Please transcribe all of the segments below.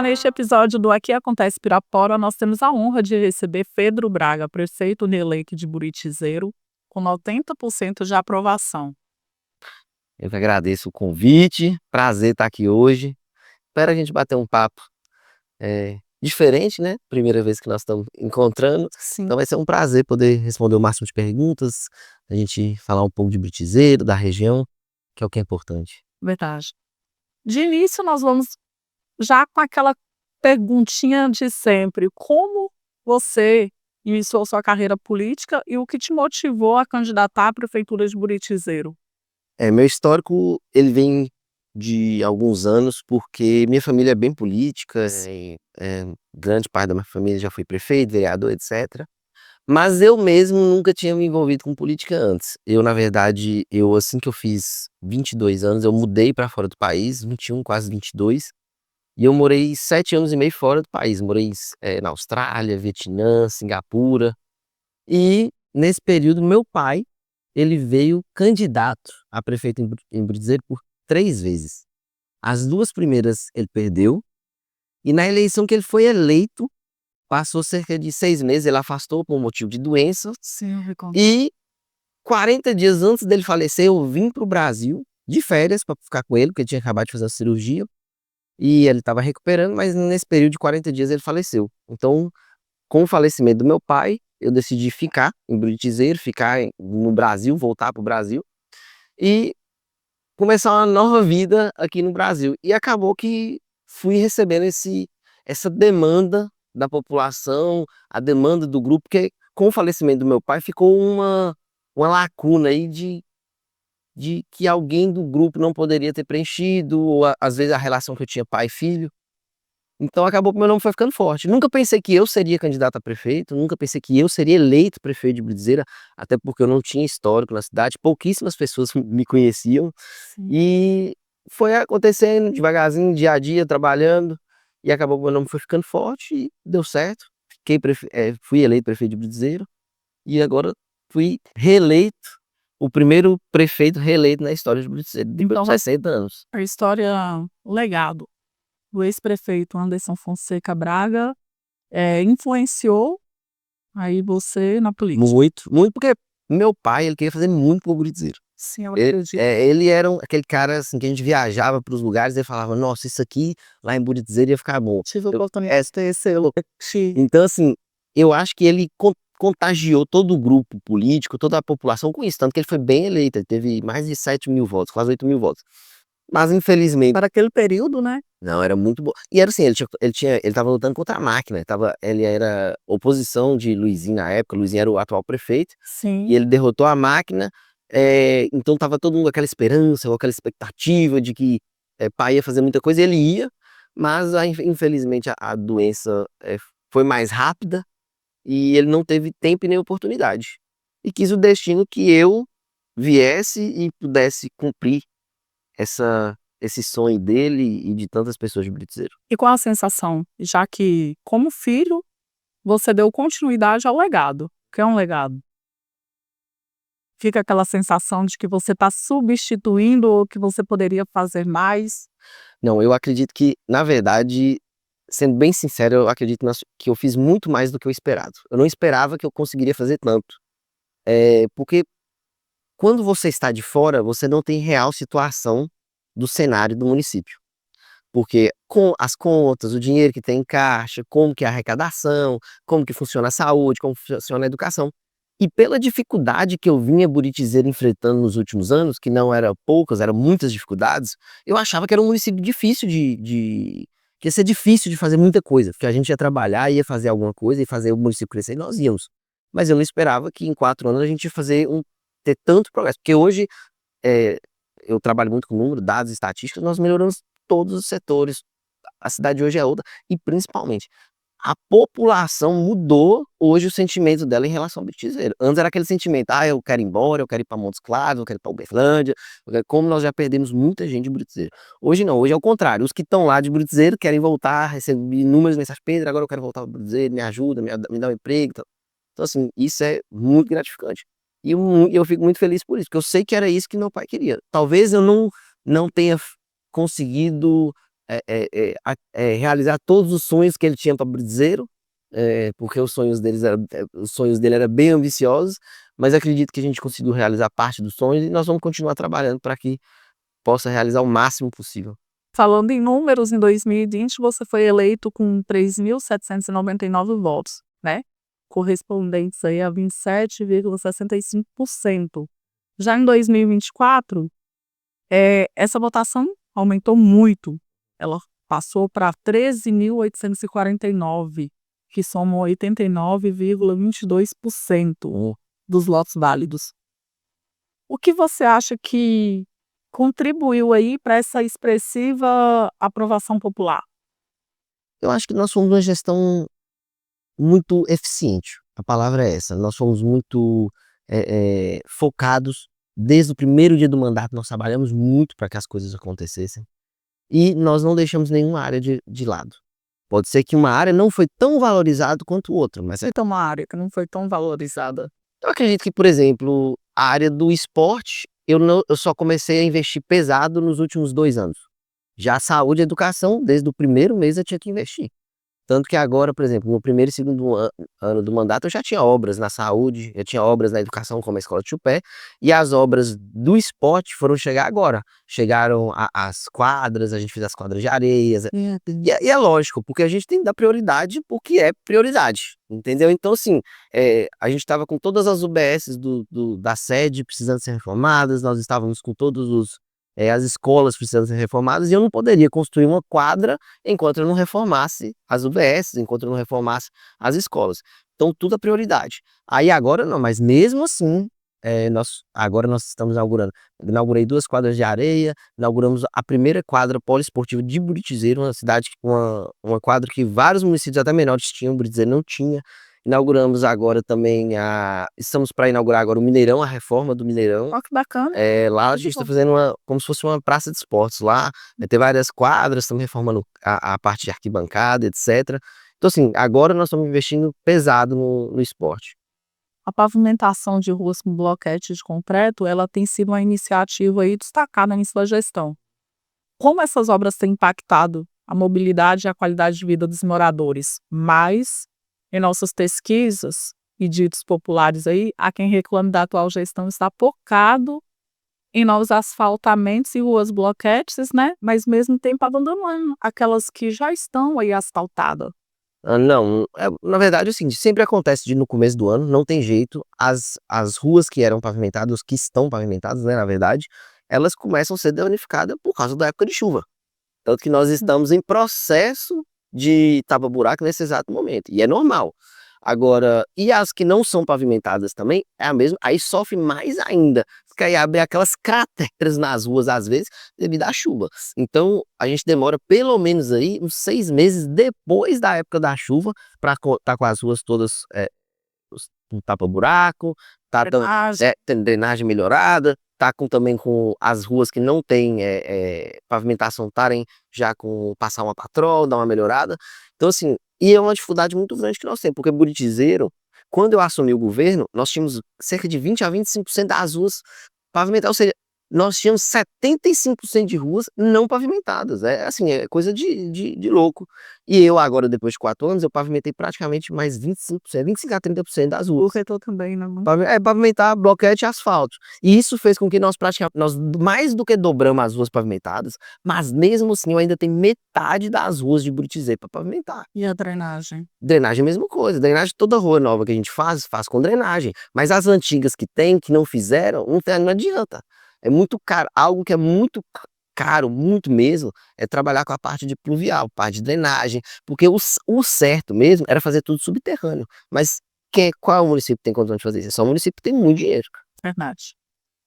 Olá, neste episódio do Aqui Acontece Pirapora, nós temos a honra de receber Pedro Braga, prefeito reeleito de Buritizeiro, com 90% de aprovação. Eu que agradeço o convite, prazer estar aqui hoje. Espero a gente bater um papo diferente, né? Primeira vez que nós estamos encontrando, Sim, então vai ser um prazer poder responder o máximo de perguntas, a gente falar um pouco de Buritizeiro, da região, que é o que é importante. verdade. De início, nós vamos já com aquela perguntinha de sempre: como você iniciou sua carreira política e o que te motivou a candidatar à prefeitura de Buritizeiro? Meu histórico, ele vem de alguns anos, porque minha família é bem política, grande parte da minha família já foi prefeito, vereador, etc. Mas eu mesmo nunca tinha me envolvido com política antes. Eu, na verdade, assim que eu fiz 22 anos, eu mudei para fora do país, 21, quase 22, e eu morei 7 anos e meio fora do país. Morei na Austrália, Vietnã, Singapura. E nesse período, meu pai, ele veio candidato a prefeito em Burizeiro por 3 vezes. As 2 primeiras ele perdeu, e na eleição que ele foi eleito, passou cerca de 6 meses, ele afastou por um motivo de doença. Sim, eu recordo. E 40 dias antes dele falecer, eu vim para o Brasil de férias para ficar com ele, porque ele tinha acabado de fazer a cirurgia e ele estava recuperando, mas nesse período de 40 dias ele faleceu. Então, com o falecimento do meu pai, eu decidi ficar em Buritizeiro, no Brasil, voltar para o Brasil e começar uma nova vida aqui no Brasil. E acabou que fui recebendo essa demanda da população, a demanda do grupo, porque com o falecimento do meu pai ficou uma lacuna aí de que alguém do grupo não poderia ter preenchido, ou às vezes a relação que eu tinha pai e filho. Então acabou que meu nome foi ficando forte. Nunca pensei que eu seria candidato a prefeito, nunca pensei que eu seria eleito prefeito de Burizeira, até porque eu não tinha histórico na cidade, pouquíssimas pessoas me conheciam. Sim. E foi acontecendo devagarzinho, dia a dia, trabalhando, e acabou que meu nome foi ficando forte e deu certo. Fui eleito prefeito de Burizeiro e agora fui reeleito, o primeiro prefeito reeleito na história de Burizeiro, depois Então, de 60 anos. a história, o legado do ex-prefeito Anderson Fonseca Braga influenciou aí você na política. Muito, muito, porque meu pai, ele queria fazer muito por Burizeiro. Sim, eu acredito. Ele era aquele cara assim que a gente viajava para os lugares e falava, nossa, isso aqui lá em Burizeiro ia ficar bom. Tive a Eu, oportunidade de conhecê-lo. Sim. então assim, eu acho que ele contagiou todo o grupo político, toda a população com isso, tanto que ele foi bem eleito, ele teve mais de 7.000 votos, quase 8.000 votos. Mas infelizmente, Para aquele período, né? não, era muito bom. E era assim, ele tava lutando contra a máquina, ele era oposição de Luizinho na época, Luizinho era o atual prefeito, e Sim. ele derrotou a máquina, então tava todo mundo com aquela esperança, com aquela expectativa de que pai ia fazer muita coisa, e ele ia, mas infelizmente a doença foi mais rápida, e ele não teve tempo e nem oportunidade. E quis o destino que eu viesse e pudesse cumprir esse sonho dele e de tantas pessoas de Burizeiro. E qual a sensação, já que, como filho, você deu continuidade ao legado? O que é um legado? Fica aquela sensação de que você está substituindo ou que você poderia fazer mais? Não, eu acredito que, na verdade, sendo bem sincero, eu acredito que eu fiz muito mais do que eu esperado. Eu não esperava que eu conseguiria fazer tanto. Porque quando você está de fora, você não tem real situação do cenário do município. Porque com as contas, o dinheiro que tem em caixa, como que é a arrecadação, como que funciona a saúde, como funciona a educação. E pela dificuldade que eu vinha Buritizeiro enfrentando nos últimos anos, que não era poucas, eram muitas dificuldades, eu achava que era um município difícil que ia ser difícil de fazer muita coisa, porque a gente ia trabalhar, ia fazer alguma coisa e fazer o município crescer e nós íamos. Mas eu não esperava que em 4 anos a gente ia ter tanto progresso, porque hoje eh, eu trabalho muito com número, dados, estatísticas, nós melhoramos todos os setores. A cidade hoje é outra e principalmente a população mudou hoje o sentimento dela em relação ao Bitizeiro. Antes era aquele sentimento, eu quero ir embora, eu quero ir para Montes Claros, eu quero ir para Uberlândia, como nós já perdemos muita gente de Butizeiro. Hoje não, hoje é o contrário, os que estão lá de Butizeiro querem voltar, receber inúmeras mensagens, Pedro, agora eu quero voltar para Butizeiro, me ajuda, me dá um emprego. Então assim, isso é muito gratificante. E eu fico muito feliz por isso, porque eu sei que era isso que meu pai queria. Talvez eu não tenha conseguido realizar todos os sonhos que ele tinha para Britizeiro, porque os sonhos dele eram bem ambiciosos, mas acredito que a gente conseguiu realizar parte dos sonhos e nós vamos continuar trabalhando para que possa realizar o máximo possível. Falando em números, em 2020 você foi eleito com 3.799 votos, né? Correspondentes aí a 27,65%. Já em 2024, essa votação aumentou muito. Ela passou para 13.849, que somam 89,22% dos votos válidos. O que você acha que contribuiu aí para essa expressiva aprovação popular? Eu acho que nós fomos uma gestão muito eficiente, a palavra é essa. Nós fomos muito focados. Desde o primeiro dia do mandato, nós trabalhamos muito para que as coisas acontecessem e nós não deixamos nenhuma área de lado. Pode ser que uma área não foi tão valorizada quanto outra, mas Então, uma área que não foi tão valorizada. eu acredito que, por exemplo, a área do esporte, eu só comecei a investir pesado nos últimos 2 anos. Já a saúde e a educação, desde o primeiro mês eu tinha que investir. Tanto que agora, por exemplo, no primeiro e segundo ano do mandato, eu já tinha obras na saúde, eu tinha obras na educação, como a Escola de Chupé, e as obras do esporte foram chegar agora. Chegaram as quadras, a gente fez as quadras de areias, e é lógico, porque a gente tem que dar prioridade porque é prioridade, entendeu? Então, assim, a gente estava com todas as UBSs da sede precisando ser reformadas, nós estávamos com todos as escolas precisando ser reformadas, e eu não poderia construir uma quadra enquanto eu não reformasse as UBSs, enquanto eu não reformasse as escolas. Então tudo é prioridade. Aí agora não, mas mesmo assim, agora nós estamos inaugurei 2 quadras de areia, inauguramos a primeira quadra poliesportiva de Buritizeiro, uma cidade, uma quadra que vários municípios até menores tinham, Buritizeiro não tinha. Inauguramos agora também estamos para inaugurar agora o Mineirão, a reforma do Mineirão. Ó, que bacana. Lá a Muito gente está bom. fazendo como se fosse uma praça de esportes lá, vai ter várias quadras, estamos reformando a parte de arquibancada, etc. Então, assim, agora nós estamos investindo pesado no esporte. A pavimentação de ruas com bloquete de concreto, ela tem sido uma iniciativa aí destacada em sua gestão. Como essas obras têm impactado a mobilidade e a qualidade de vida dos moradores? Mas, em nossas pesquisas e ditos populares aí, há quem reclame da atual gestão estar focado em novos asfaltamentos e ruas bloquetes, né? Mas, ao mesmo tempo, abandonando aquelas que já estão aí asfaltadas. Não, na verdade é o seguinte, sempre acontece no começo do ano, não tem jeito, as ruas que eram pavimentadas, que estão pavimentadas, né, na verdade, elas começam a ser danificadas por causa da época de chuva. Tanto que nós estamos em processo de tapa-buraco nesse exato momento, e é normal. Agora, e as que não são pavimentadas também, é a mesma, aí sofre mais ainda, porque aí abre aquelas crateras nas ruas, às vezes, devido à chuva. Então, a gente demora pelo menos aí uns 6 meses depois da época da chuva, para estar com as ruas todas com tapa-buraco, Drenagem. tendo drenagem melhorada, tá também com as ruas que não tem pavimentação estarem já com passar uma patrol, dar uma melhorada. Então, assim, e é uma dificuldade muito grande que nós temos, porque Buritizeiro, quando eu assumi o governo, nós tínhamos cerca de 20 a 25% das ruas pavimentadas, ou seja, nós tínhamos 75% de ruas não pavimentadas. É assim, é coisa de louco. E eu agora, depois de 4 anos, eu pavimentei praticamente mais 25%, 25 a 30% das ruas. Corretor também, né? Pavimentar bloquete e asfalto. E isso fez com que nós mais do que dobramos as ruas pavimentadas, mas mesmo assim eu ainda tenho metade das ruas de Buritizeiro para pavimentar. E a drenagem? Drenagem é a mesma coisa, drenagem toda rua nova que a gente faz com drenagem, mas as antigas que tem, que não fizeram, não adianta. É muito caro, algo que é muito caro, muito mesmo, é trabalhar com a parte de pluvial, parte de drenagem, porque o certo mesmo era fazer tudo subterrâneo, mas qual município tem condição de fazer isso? É só o município que tem muito dinheiro. Verdade.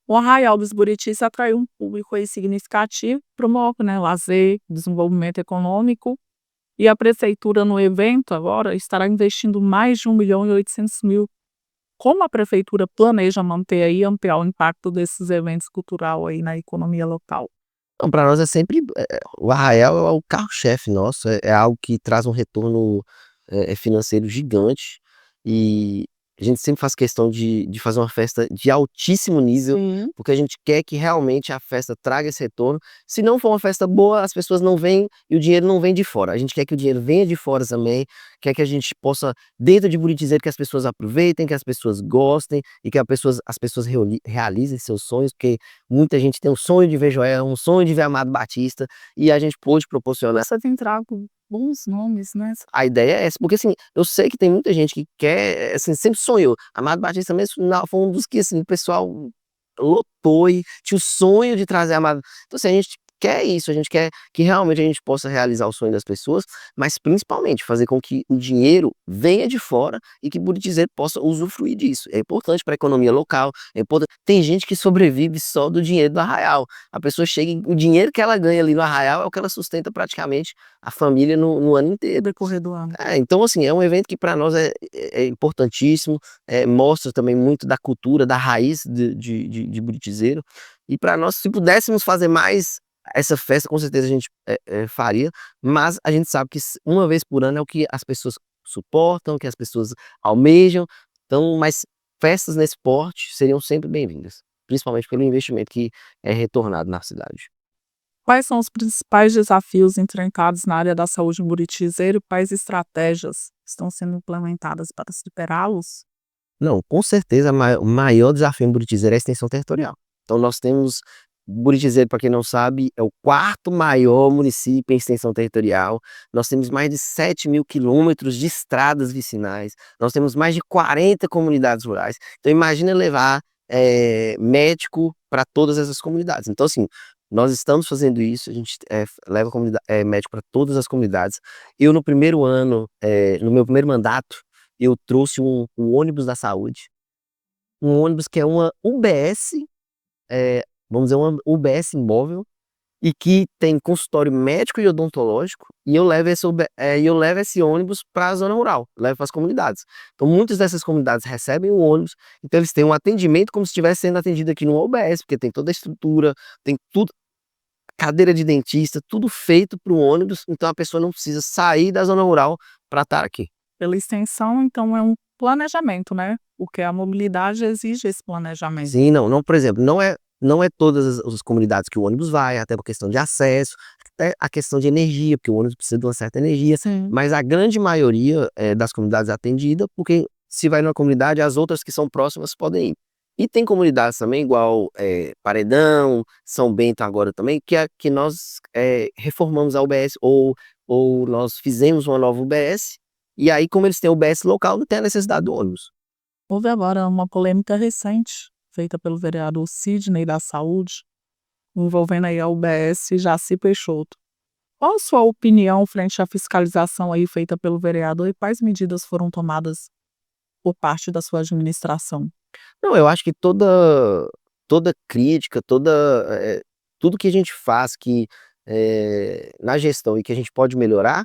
O Arraial dos Buritis atraiu um público aí significativo, promove, né, lazer, desenvolvimento econômico, e a prefeitura no evento agora estará investindo mais de 1.800.000. Como a prefeitura planeja manter aí e ampliar o impacto desses eventos culturais aí na economia local? Então, para nós é sempre, o Arraial é o carro-chefe nosso, é algo que traz um retorno financeiro gigante, e A gente sempre faz questão de fazer uma festa de altíssimo nível, Sim. porque a gente quer que realmente a festa traga esse retorno. Se não for uma festa boa, as pessoas não vêm e o dinheiro não vem de fora. A gente quer que o dinheiro venha de fora também, quer que a gente possa, dentro de Buritizeiro, que as pessoas aproveitem, que as pessoas gostem e que as pessoas realizem seus sonhos, porque muita gente tem um sonho de ver Joelma, um sonho de ver Amado Batista, e a gente pôde proporcionar. Você tem trago bons nomes, né? A ideia é essa, porque assim, eu sei que tem muita gente que quer, assim, sempre sonhou. Amado Batista mesmo foi um dos que, assim, o pessoal lotou e tinha o sonho de trazer Amado. Então, assim, a gente quer isso, a gente quer que realmente a gente possa realizar o sonho das pessoas, mas principalmente fazer com que o dinheiro venha de fora e que Buritizeiro possa usufruir disso. É importante para a economia local, é importante. Tem gente que sobrevive só do dinheiro do Arraial. A pessoa chega e o dinheiro que ela ganha ali no Arraial é o que ela sustenta praticamente a família no ano inteiro. Decorrer do ano. Então, assim, é um evento que para nós é importantíssimo, mostra também muito da cultura, da raiz de Buritizeiro. E para nós, se pudéssemos fazer mais essa festa, com certeza a gente faria, mas a gente sabe que uma vez por ano é o que as pessoas suportam, que as pessoas almejam. Então, mas festas nesse porte seriam sempre bem-vindas, principalmente pelo investimento que é retornado na cidade. Quais são os principais desafios enfrentados na área da saúde em Buritizeiro e quais estratégias estão sendo implementadas para superá-los? Não, com certeza o maior desafio em Buritizeiro é a extensão territorial. Então nós temos Buritizeiro, para quem não sabe, é o 4º maior município em extensão territorial. Nós temos mais de 7.000 quilômetros de estradas vicinais. Nós temos mais de 40 comunidades rurais. Então imagina levar médico para todas essas comunidades. Então assim, nós estamos fazendo isso, a gente leva médico para todas as comunidades. Eu no primeiro ano, no meu primeiro mandato, eu trouxe um ônibus da saúde, um ônibus que é uma UBS, vamos dizer, uma UBS móvel, e que tem consultório médico e odontológico, e eu levo esse ônibus para a zona rural, levo para as comunidades. Então muitas dessas comunidades recebem o ônibus, então eles têm um atendimento como se estivesse sendo atendido aqui no UBS, porque tem toda a estrutura, tem tudo, cadeira de dentista, tudo feito para o ônibus, então a pessoa não precisa sair da zona rural para estar aqui. Pela extensão, então, é um planejamento, né? Porque a mobilidade exige esse planejamento. Sim, não, por exemplo, não é todas as comunidades que o ônibus vai, até por questão de acesso, até a questão de energia, porque o ônibus precisa de uma certa energia, Sim. mas a grande maioria das comunidades é atendida, porque se vai numa comunidade, as outras que são próximas podem ir. E tem comunidades também, igual Paredão, São Bento agora também, que nós reformamos a UBS, ou nós fizemos uma nova UBS, e aí como eles têm UBS local, não tem a necessidade do ônibus. Houve agora uma polêmica recente, feita pelo vereador Sidney da Saúde, envolvendo aí a UBS Jaci Peixoto. Qual a sua opinião frente à fiscalização aí feita pelo vereador e quais medidas foram tomadas por parte da sua administração? Não, eu acho que toda crítica, tudo que a gente faz que, na gestão e que a gente pode melhorar,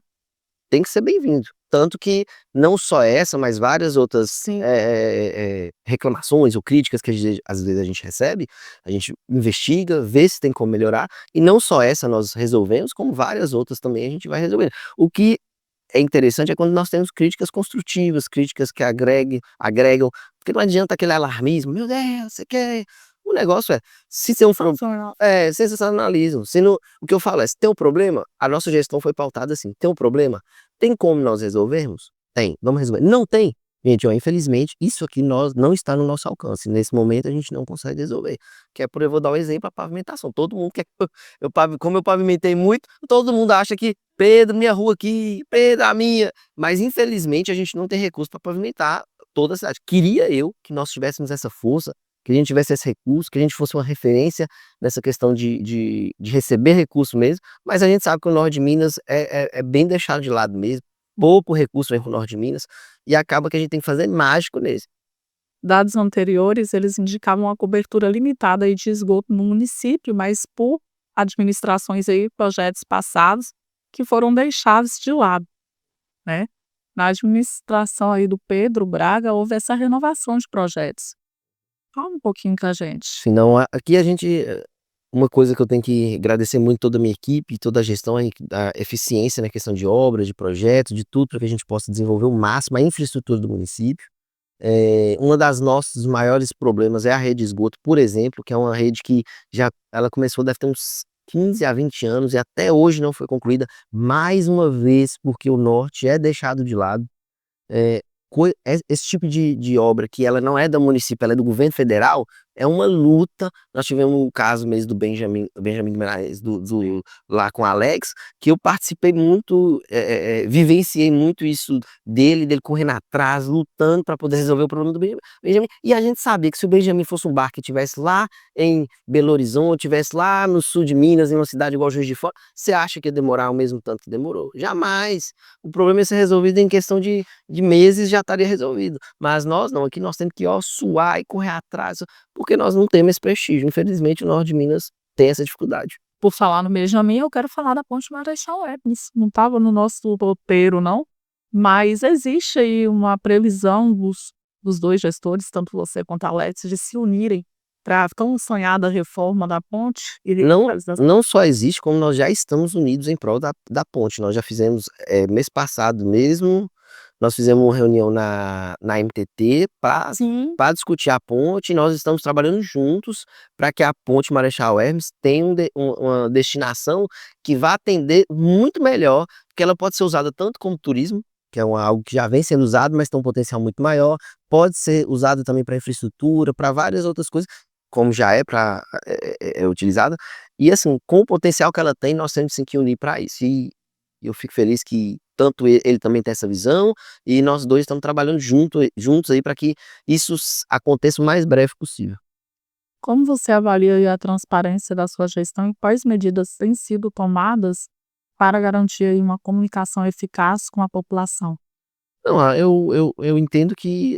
tem que ser bem-vindo. Tanto que não só essa, mas várias outras Sim. reclamações ou críticas que às vezes a gente recebe, a gente investiga, vê se tem como melhorar, e não só essa nós resolvemos, como várias outras também a gente vai resolvendo. O que é interessante é quando nós temos críticas construtivas, críticas que agregam, porque não adianta aquele alarmismo, meu Deus, você quer. O negócio é, se tem um Sensacional. sensacionalismo. Se não, o que eu falo é, se tem um problema, a nossa gestão foi pautada assim, tem um problema, tem como nós resolvermos? Tem, vamos resolver. Não tem? Gente, ó, infelizmente, isso aqui não está no nosso alcance. Nesse momento a gente não consegue resolver. Que é por, eu vou dar um exemplo, a pavimentação. Todo mundo quer que como eu pavimentei muito, todo mundo acha que Pedro, minha rua aqui, Pedro, a minha. Mas infelizmente a gente não tem recurso para pavimentar toda a cidade. Queria eu que nós tivéssemos essa força, que a gente tivesse esse recurso, que a gente fosse uma referência nessa questão de receber recurso mesmo, mas a gente sabe que o Norte de Minas é bem deixado de lado mesmo, pouco recurso vem para o Norte de Minas, e acaba que a gente tem que fazer mágico nesse. Dados anteriores, eles indicavam uma cobertura limitada aí de esgoto no município, mas por administrações aí, projetos passados, que foram deixados de lado, né? Na administração aí do Pedro Braga, houve essa renovação de projetos. Fala um pouquinho com a gente. Senão, aqui a gente, uma coisa que eu tenho que agradecer muito toda a minha equipe, toda a gestão, a eficiência na questão de obras, de projetos, de tudo, para que a gente possa desenvolver o máximo a infraestrutura do município. Uma das nossos maiores problemas é a rede de esgoto, por exemplo, que é uma rede que ela começou, deve ter uns 15 a 20 anos e até hoje não foi concluída, mais uma vez porque o norte é deixado de lado. Esse tipo de obra que ela não é do município, ela é do governo federal, é uma luta. Nós tivemos um caso mesmo do Benjamin Guimarães, lá com o Alex, que eu participei muito, vivenciei muito isso dele correndo atrás, lutando para poder resolver o problema do Benjamin. E a gente sabia que se o Benjamin fosse um bar que estivesse lá em Belo Horizonte, estivesse lá no sul de Minas, em uma cidade igual Juiz de Fora, você acha que ia demorar o mesmo tanto que demorou? Jamais! O problema ia ser resolvido em questão de meses, já estaria resolvido. Mas nós não, aqui nós temos que suar e correr atrás, porque nós não temos esse prestígio. Infelizmente, o norte de Minas tem essa dificuldade. Por falar no Benjamin, eu quero falar da Ponte Marechal Hermes. Não estava no nosso roteiro, não, mas existe aí uma previsão dos dois gestores, tanto você quanto a Alex, de se unirem para a tão sonhada reforma da ponte e Não, revitalização. não só existe, como nós já estamos unidos em prol da ponte. Nós já fizemos, mês passado mesmo, nós fizemos uma reunião na MTT Sim, para discutir a ponte, e nós estamos trabalhando juntos para que a ponte Marechal Hermes tenha uma destinação que vá atender muito melhor, que ela pode ser usada tanto como turismo, que é algo que já vem sendo usado, mas tem um potencial muito maior, pode ser usado também para infraestrutura, para várias outras coisas, como já é utilizada, e assim, com o potencial que ela tem, nós temos sim que unir para isso. E eu fico feliz que tanto ele também tem essa visão, e nós dois estamos trabalhando juntos aí para que isso aconteça o mais breve possível. como você avalia aí a transparência da sua gestão e quais medidas têm sido tomadas para garantir aí uma comunicação eficaz com a população? Não, eu entendo que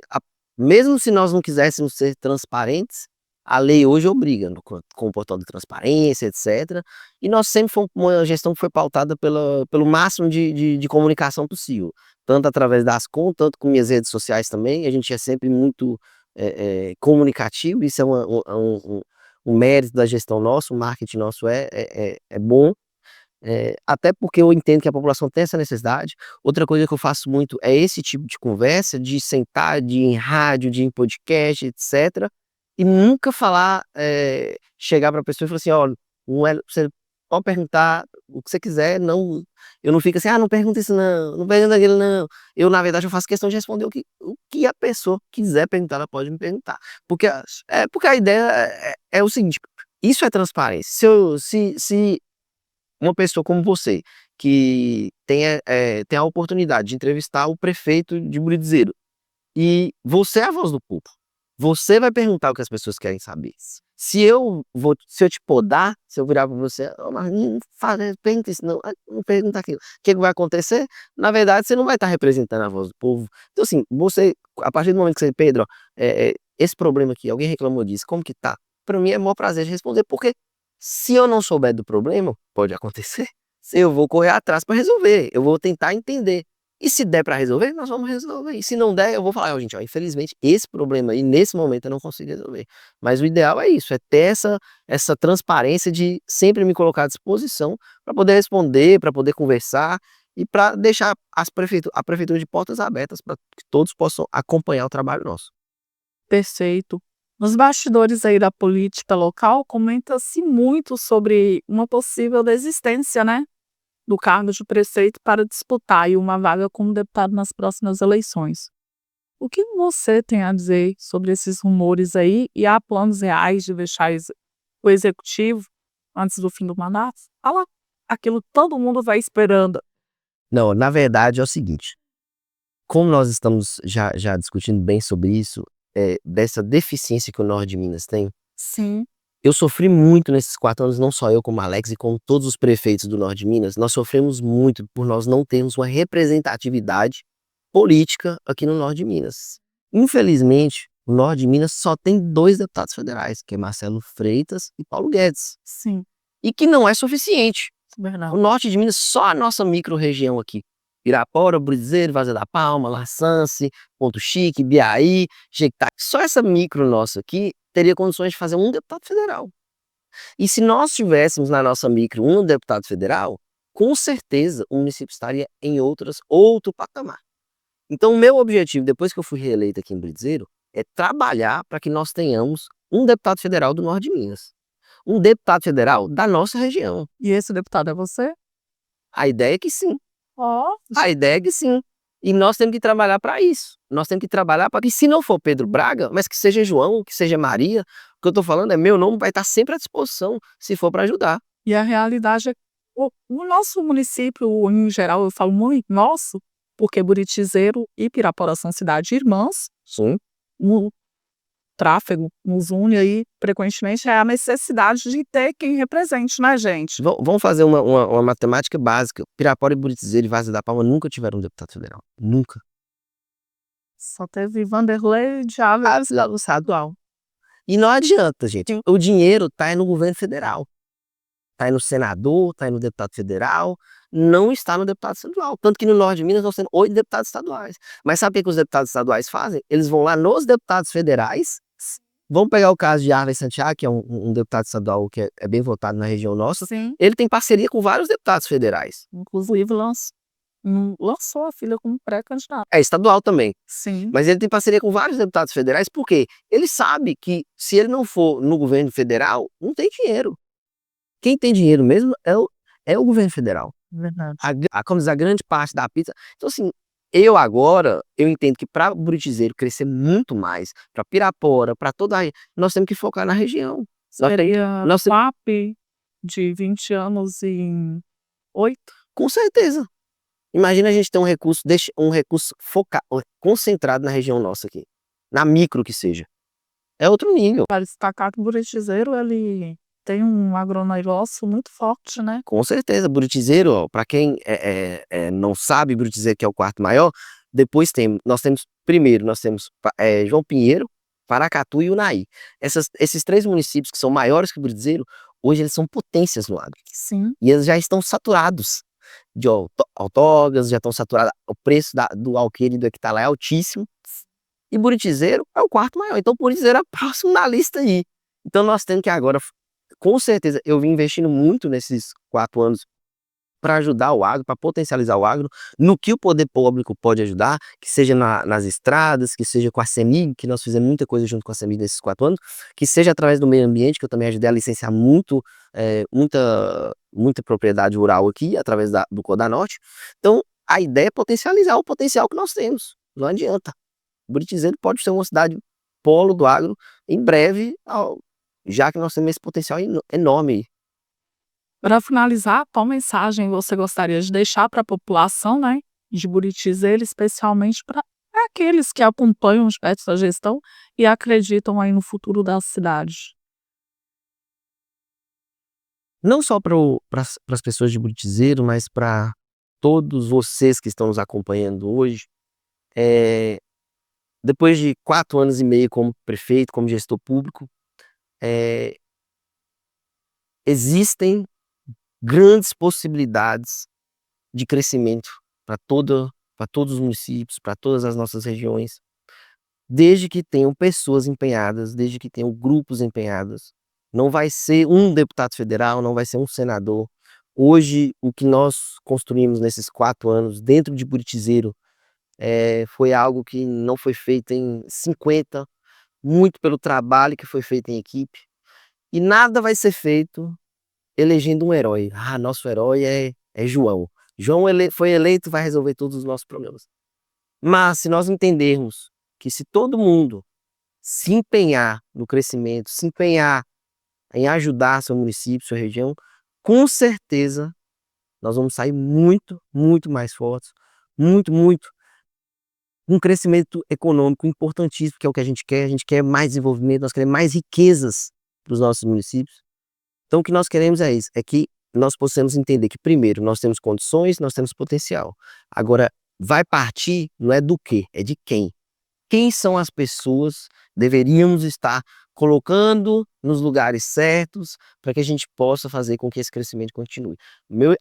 mesmo se nós não quiséssemos ser transparentes, a lei hoje obriga com o portal de transparência, etc. E nós sempre fomos uma gestão que foi pautada pelo máximo de comunicação possível, tanto através das contas, tanto com minhas redes sociais também. A gente é sempre muito comunicativo, isso é um mérito da gestão nossa, o marketing nosso é bom. Até porque eu entendo que a população tem essa necessidade. Outra coisa que eu faço muito é esse tipo de conversa, de sentar, de ir em rádio, de ir em podcast, etc. E nunca falar, chegar para a pessoa e falar assim: olha, não é, você pode perguntar o que você quiser, não, eu não fico assim, não pergunta isso não, não pergunta aquilo não. Eu, na verdade, eu faço questão de responder o que a pessoa quiser perguntar, ela pode me perguntar. Porque a ideia é o seguinte: isso é transparência. Se uma pessoa como você, que tem a oportunidade de entrevistar o prefeito de Buridizeiro, e você é a voz do povo, você vai perguntar o que as pessoas querem saber. Se eu te podar, se eu virar para você: mas não faz, pergunta isso não, não pergunta aquilo, o que vai acontecer? Na verdade, você não vai estar representando a voz do povo. Então assim, a partir do momento que você: Pedro, esse problema aqui, alguém reclamou disso, como que tá? Para mim é o maior prazer de responder, porque se eu não souber do problema, pode acontecer, eu vou correr atrás para resolver, eu vou tentar entender. E se der para resolver, nós vamos resolver. E se não der, eu vou falar: gente, ó, infelizmente esse problema aí, nesse momento, eu não consigo resolver. Mas o ideal é isso, é ter essa transparência de sempre me colocar à disposição para poder responder, para poder conversar e para deixar a prefeitura de portas abertas para que todos possam acompanhar o trabalho nosso. Perfeito. Nos bastidores aí da política local, comenta-se muito sobre uma possível desistência, né, do cargo de prefeito para disputar aí uma vaga como deputado nas próximas eleições. O que você tem a dizer sobre esses rumores aí e há planos reais de deixar o executivo antes do fim do mandato? Fala aquilo que todo mundo vai esperando. Não, na verdade é o seguinte: como nós estamos já discutindo bem sobre isso, dessa deficiência que o norte de Minas tem, Sim, eu sofri muito nesses 4 anos, não só eu como Alex e como todos os prefeitos do norte de Minas, nós sofremos muito por nós não termos uma representatividade política aqui no norte de Minas. Infelizmente, o norte de Minas só tem 2 deputados federais, que é Marcelo Freitas e Paulo Guedes, sim, e que não é suficiente. O verdade. norte de Minas, só a nossa micro-região aqui: Pirapora, Burizeiro, Vazia da Palma, Laçance, Ponto Chique, Biaí, Jequitá. Só essa micro nossa aqui teria condições de fazer um deputado federal. E se nós tivéssemos na nossa micro um deputado federal, com certeza o município estaria em outro patamar. Então, o meu objetivo, depois que eu fui reeleito aqui em Britizeiro, é trabalhar para que nós tenhamos um deputado federal do Norte de Minas. Um deputado federal da nossa região. E esse deputado é você? A ideia é que sim. Ó, A ideia é que sim. E nós temos que trabalhar para isso. Nós temos que trabalhar para que, se não for Pedro Braga, mas que seja João, que seja Maria, o que eu estou falando é meu nome vai estar sempre à disposição, se for para ajudar. e a realidade é o nosso município, em geral, eu falo muito nosso, porque Buritizeiro e Pirapora são cidades irmãs, Sim. o tráfego nos une aí, frequentemente, é a necessidade de ter quem represente, né, gente? Vamos fazer uma matemática básica. Pirapora e Buritizeiro e Várzea da Palma nunca tiveram um deputado federal. Nunca. Só teve Vanderlei de Alves estadual. E não adianta, gente. O dinheiro está aí no governo federal. Está aí no senador, está aí no deputado federal, não está no deputado estadual. Tanto que no Norte de Minas nós temos 8 deputados estaduais. Mas sabe o que os deputados estaduais fazem? Eles vão lá nos deputados federais. Vamos pegar o caso de Arlen Santiago, que é um deputado estadual que é bem votado na região nossa. Sim, Ele tem parceria com vários deputados federais. inclusive lançou a filha como pré-candidata. É estadual também. Sim, Mas ele tem parceria com vários deputados federais, porque ele sabe que, se ele não for no governo federal, não tem dinheiro. Quem tem dinheiro mesmo é o governo federal. verdade. Como diz, a grande parte da pizza. Então, assim, eu entendo que para Buritizeiro crescer muito mais, para Pirapora, para toda a nós temos que focar na região. Seria nós temos- PAP de 20 anos em 8? Com certeza. Imagina a gente ter um recurso focado, concentrado na região nossa aqui. Na micro que seja. É outro nível. Para destacar que o Buritizeiro, ele tem um agronegócio muito forte, né? Com certeza, Buritizeiro, para quem não sabe, Buritizeiro que é o quarto maior, depois primeiro nós temos João Pinheiro, Paracatu e Unai. Esses 3 municípios que são maiores que Buritizeiro, hoje eles são potências no agro. Sim, E eles já estão saturados de autógrafos, já estão saturados, o preço do alqueire do hectare lá é altíssimo, e Buritizeiro é o quarto maior, então Buritizeiro é próximo na lista aí. Então nós temos que agora, com certeza, eu vim investindo muito nesses 4 anos para ajudar o agro, para potencializar o agro, no que o poder público pode ajudar, que seja nas estradas, que seja com a CEMIG, que nós fizemos muita coisa junto com a CEMIG nesses 4 anos, que seja através do meio ambiente, que eu também ajudei a licenciar muita propriedade rural aqui, através do Codanorte. Então, a ideia é potencializar o potencial que nós temos, não adianta. Buritizeiro pode ser uma cidade polo do agro em breve, já que nós temos esse potencial enorme aí. para finalizar, qual mensagem você gostaria de deixar para a população, né, de Buritizeiro, especialmente para aqueles que acompanham os perto da gestão e acreditam aí no futuro da cidade? Não só para as pessoas de Buritizeiro, mas para todos vocês que estão nos acompanhando hoje. Depois de 4 anos e meio como prefeito, como gestor público, existem grandes possibilidades de crescimento para todos os municípios, para todas as nossas regiões, desde que tenham pessoas empenhadas, desde que tenham grupos empenhados. Não vai ser um deputado federal, não vai ser um senador. Hoje, o que nós construímos nesses 4 anos dentro de Buritizeiro foi algo que não foi feito em 50, muito pelo trabalho que foi feito em equipe. E nada vai ser feito elegendo um herói. Ah, nosso herói é João. João foi eleito, vai resolver todos os nossos problemas. Mas se nós entendermos que, se todo mundo se empenhar no crescimento, se empenhar em ajudar seu município, sua região, com certeza nós vamos sair muito, muito mais fortes, muito, muito, um crescimento econômico importantíssimo, que é o que a gente quer mais desenvolvimento, nós queremos mais riquezas para os nossos municípios. Então o que nós queremos é isso, é que nós possamos entender que, primeiro, nós temos condições, nós temos potencial. Agora, vai partir, não é do quê, é de quem. Quem são as pessoas deveríamos estar colocando nos lugares certos para que a gente possa fazer com que esse crescimento continue.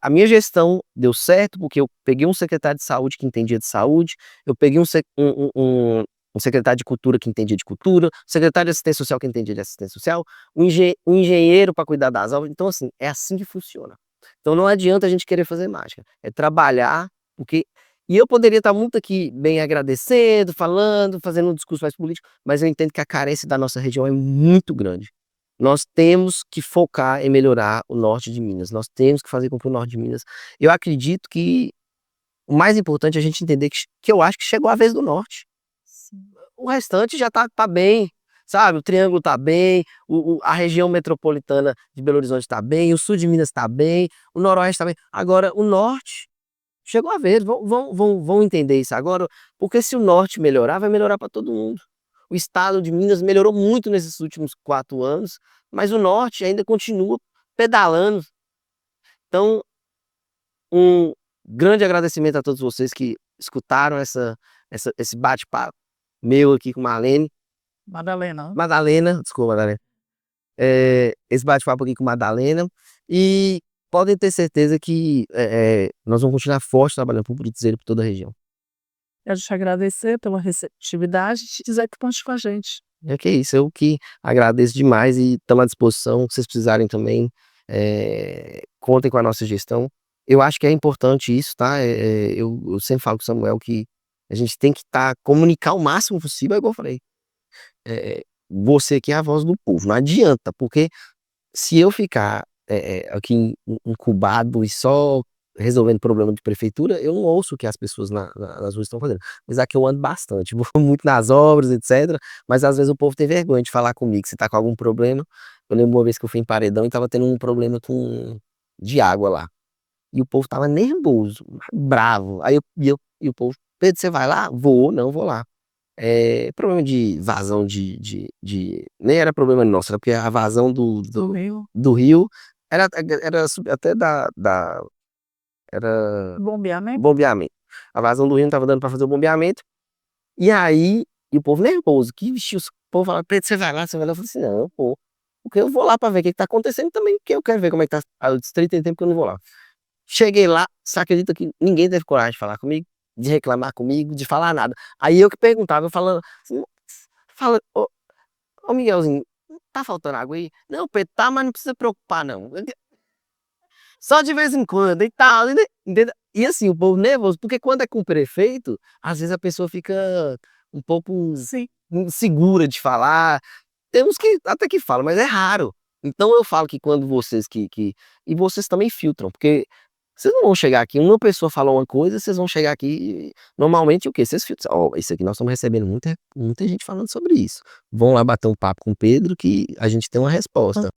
A minha gestão deu certo porque eu peguei um secretário de saúde que entendia de saúde, eu peguei um secretário de cultura que entendia de cultura, um secretário de assistência social que entendia de assistência social, um engenheiro para cuidar das obras. Então, assim, é assim que funciona. Então não adianta a gente querer fazer mágica, é trabalhar, porque E eu poderia estar muito aqui bem agradecendo, falando, fazendo um discurso mais político, mas eu entendo que a carência da nossa região é muito grande. Nós temos que focar em melhorar o norte de Minas, nós temos que fazer com que o norte de Minas... Eu acredito que o mais importante é a gente entender que eu acho que chegou a vez do norte. Sim. O restante já tá bem, sabe? O Triângulo tá bem, a região metropolitana de Belo Horizonte tá bem, o sul de Minas tá bem, o noroeste tá bem. Agora, o norte, chegou a vez, vão entender isso agora, porque se o norte melhorar, vai melhorar para todo mundo. O estado de Minas melhorou muito nesses últimos 4 anos, mas o norte ainda continua pedalando. Então, um grande agradecimento a todos vocês que escutaram esse bate-papo meu aqui com Marlene. Madalena. Madalena, desculpa, Madalena. Esse bate-papo aqui com Madalena. E podem ter certeza que nós vamos continuar forte trabalhando por Britizeiro e por toda a região. Quero te agradecer pela receptividade e te dizer que conte com a gente. É que é isso, eu que agradeço demais e estamos à disposição. Se vocês precisarem também, contem com a nossa gestão. Eu acho que é importante isso, tá? Eu sempre falo com o Samuel que a gente tem que comunicar o máximo possível, é igual eu falei. Você aqui é a voz do povo, não adianta, porque se eu ficar aqui incubado e só resolvendo problema de prefeitura, eu não ouço o que as pessoas nas ruas estão fazendo. Apesar que eu ando bastante, vou muito nas obras, etc. Mas às vezes o povo tem vergonha de falar comigo, se tá com algum problema. Eu lembro uma vez que eu fui em Paredão e tava tendo um problema de água lá. E o povo tava nervoso, bravo. Aí e o povo, Pedro, você vai lá? Vou, não, vou lá. Problema de vazão nem era problema nosso, era porque a vazão Do Rio. do rio era até era Bombeamento? bombeamento. A vazão do rio não estava dando para fazer o bombeamento. E aí, o povo nervoso, que vixi, o povo falava, Pedro, você vai lá, você vai lá. Eu falei assim, não, pô, porque eu vou lá para ver o que tá acontecendo também, porque eu quero ver como é que tá. Aí o distrito tem tempo que eu não vou lá. Cheguei lá, você acredita que ninguém teve coragem de falar comigo, de reclamar comigo, de falar nada. Aí eu que perguntava, eu falando assim, ô Miguelzinho, tá faltando água aí? Não, Pedro, tá, mas não precisa preocupar, não. Só de vez em quando e tal, entendeu? E assim, o povo nervoso, porque quando é com o prefeito, às vezes a pessoa fica um pouco Sim. insegura de falar. Temos que até que falam, mas é raro. Então eu falo que quando vocês e vocês também filtram, porque vocês não vão chegar aqui, uma pessoa falou uma coisa, vocês vão chegar aqui, normalmente o quê? Vocês filtram, ó, isso aqui nós estamos recebendo muita gente falando sobre isso. Vão lá bater um papo com o Pedro que a gente tem uma resposta.